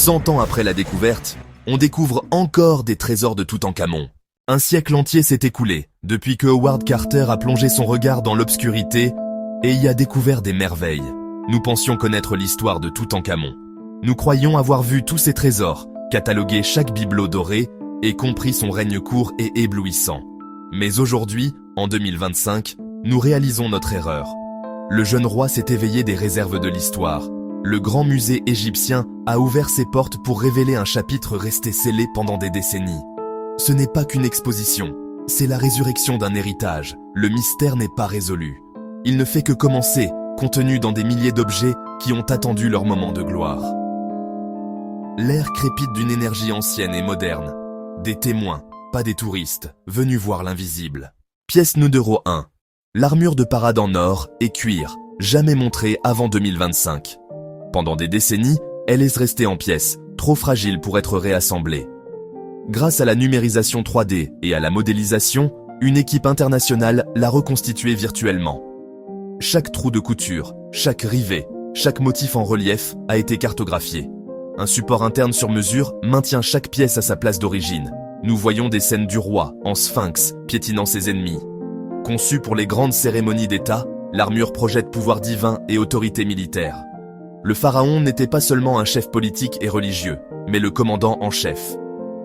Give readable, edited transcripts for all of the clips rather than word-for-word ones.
100 ans après la découverte, on découvre encore des trésors de Toutankhamon. Un siècle entier s'est écoulé depuis que Howard Carter a plongé son regard dans l'obscurité et y a découvert des merveilles. Nous pensions connaître l'histoire de Toutankhamon. Nous croyions avoir vu tous ces trésors, catalogué chaque bibelot doré et compris son règne court et éblouissant. Mais aujourd'hui, en 2025, nous réalisons notre erreur. Le jeune roi s'est éveillé des réserves de l'histoire. Le grand musée égyptien a ouvert ses portes pour révéler un chapitre resté scellé pendant des décennies. Ce n'est pas qu'une exposition, c'est la résurrection d'un héritage. Le mystère n'est pas résolu. Il ne fait que commencer, contenu dans des milliers d'objets qui ont attendu leur moment de gloire. L'air crépite d'une énergie ancienne et moderne. Des témoins, pas des touristes, venus voir l'invisible. Pièce numéro 1. L'armure de parade en or et cuir, jamais montrée avant 2025. Pendant des décennies, elle est restée en pièces, trop fragile pour être réassemblée. Grâce à la numérisation 3D et à la modélisation, une équipe internationale l'a reconstituée virtuellement. Chaque trou de couture, chaque rivet, chaque motif en relief a été cartographié. Un support interne sur mesure maintient chaque pièce à sa place d'origine. Nous voyons des scènes du roi, en sphinx, piétinant ses ennemis. Conçue pour les grandes cérémonies d'État, l'armure projette pouvoir divin et autorité militaire. Le pharaon n'était pas seulement un chef politique et religieux, mais le commandant en chef.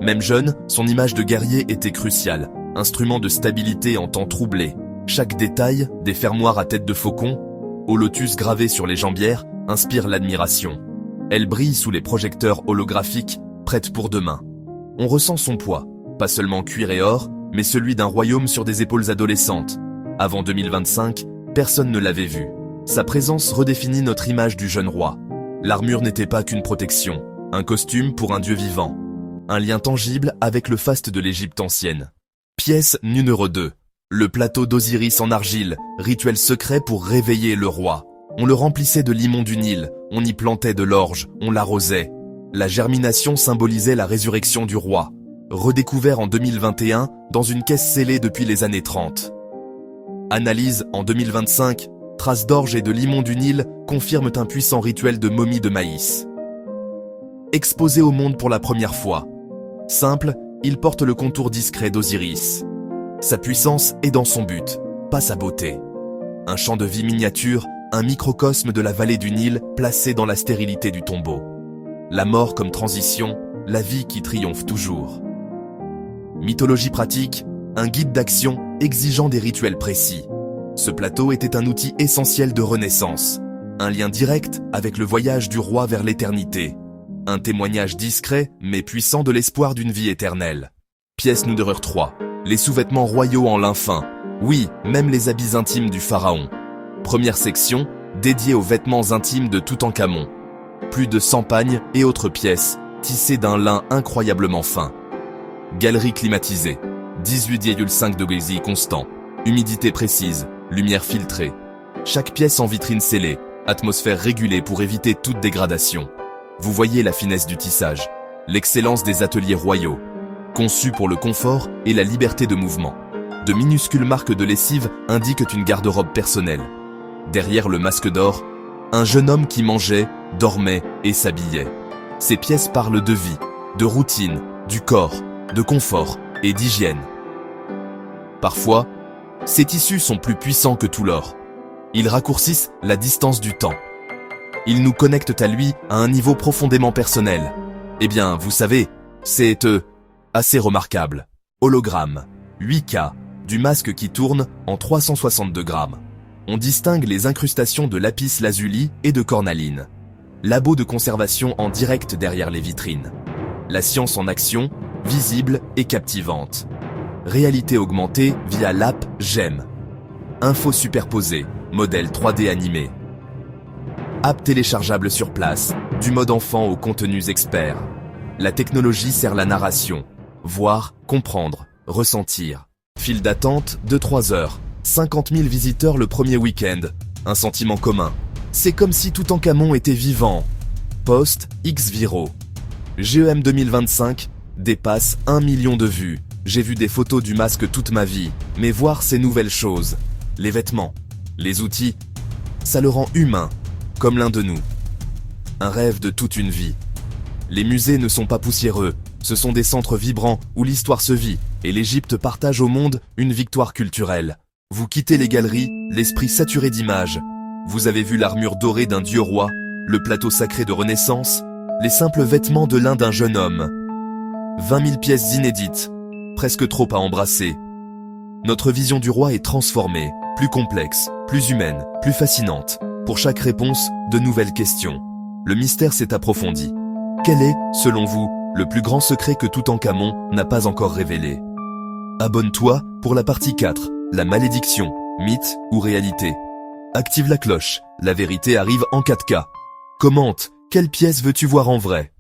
Même jeune, son image de guerrier était cruciale, instrument de stabilité en temps troublé. Chaque détail, des fermoirs à tête de faucon, au lotus gravé sur les jambières, inspire l'admiration. Elle brille sous les projecteurs holographiques, prête pour demain. On ressent son poids, pas seulement cuir et or, mais celui d'un royaume sur des épaules adolescentes. Avant 2025, personne ne l'avait vu. Sa présence redéfinit notre image du jeune roi. L'armure n'était pas qu'une protection, un costume pour un dieu vivant. Un lien tangible avec le faste de l'Égypte ancienne. Pièce numéro 2. Le plateau d'Osiris en argile, rituel secret pour réveiller le roi. On le remplissait de limon du Nil, on y plantait de l'orge, on l'arrosait. La germination symbolisait la résurrection du roi. Redécouvert en 2021 dans une caisse scellée depuis les années 30. Analyse en 2025, traces d'orge et de limon du Nil confirment un puissant rituel de momie de maïs. Exposé au monde pour la première fois. Simple, il porte le contour discret d'Osiris. Sa puissance est dans son but, pas sa beauté. Un champ de vie miniature, un microcosme de la vallée du Nil placé dans la stérilité du tombeau. La mort comme transition, la vie qui triomphe toujours. Mythologie pratique, un guide d'action exigeant des rituels précis. Ce plateau était un outil essentiel de renaissance, un lien direct avec le voyage du roi vers l'éternité. Un témoignage discret mais puissant de l'espoir d'une vie éternelle. Pièce numéro 3. Les sous-vêtements royaux en lin fin. Oui, même les habits intimes du pharaon. Première section, dédiée aux vêtements intimes de Toutankhamon. Plus de 100 pagnes et autres pièces, tissées d'un lin incroyablement fin. Galerie climatisée. 18,5 degrés constant. Humidité précise. Lumière filtrée. Chaque pièce en vitrine scellée. Atmosphère régulée pour éviter toute dégradation. Vous voyez la finesse du tissage. L'excellence des ateliers royaux. Conçus pour le confort et la liberté de mouvement. De minuscules marques de lessive indiquent une garde-robe personnelle. Derrière le masque d'or, un jeune homme qui mangeait, dormait et s'habillait. Ces pièces parlent de vie, de routine, du corps, de confort et d'hygiène. Parfois, ces tissus sont plus puissants que tout l'or. Ils raccourcissent la distance du temps. Ils nous connectent à lui à un niveau profondément personnel. Eh bien, vous savez, c'est assez remarquable. Hologramme, 8K, du masque qui tourne en 362 grammes. On distingue les incrustations de lapis lazuli et de cornaline. Labo de conservation en direct derrière les vitrines. La science en action, visible et captivante. Réalité augmentée via l'app GEM. Info superposée, modèle 3D animé. App téléchargeable sur place, du mode enfant aux contenus experts. La technologie sert la narration. Voir, comprendre, ressentir. File d'attente de 3 heures. 50 000 visiteurs le premier week-end. Un sentiment commun. C'est comme si Toutankhamon était vivant. Post X viraux. GEM 2025 dépasse 1 million de vues. J'ai vu des photos du masque toute ma vie, mais voir ces nouvelles choses, les vêtements, les outils, ça le rend humain, comme l'un de nous. Un rêve de toute une vie. Les musées ne sont pas poussiéreux, ce sont des centres vibrants où l'histoire se vit, et l'Égypte partage au monde une victoire culturelle. Vous quittez les galeries, l'esprit saturé d'images. Vous avez vu l'armure dorée d'un dieu roi, le plateau sacré de Renaissance, les simples vêtements de l'un d'un jeune homme. 20 000 pièces inédites, presque trop à embrasser. Notre vision du roi est transformée, plus complexe, plus humaine, plus fascinante. Pour chaque réponse, de nouvelles questions. Le mystère s'est approfondi. Quel est, selon vous, le plus grand secret que Toutankhamon n'a pas encore révélé? Abonne-toi pour la partie 4, la malédiction, mythe ou réalité. Active la cloche, la vérité arrive en 4K. Commente, quelle pièce veux-tu voir en vrai?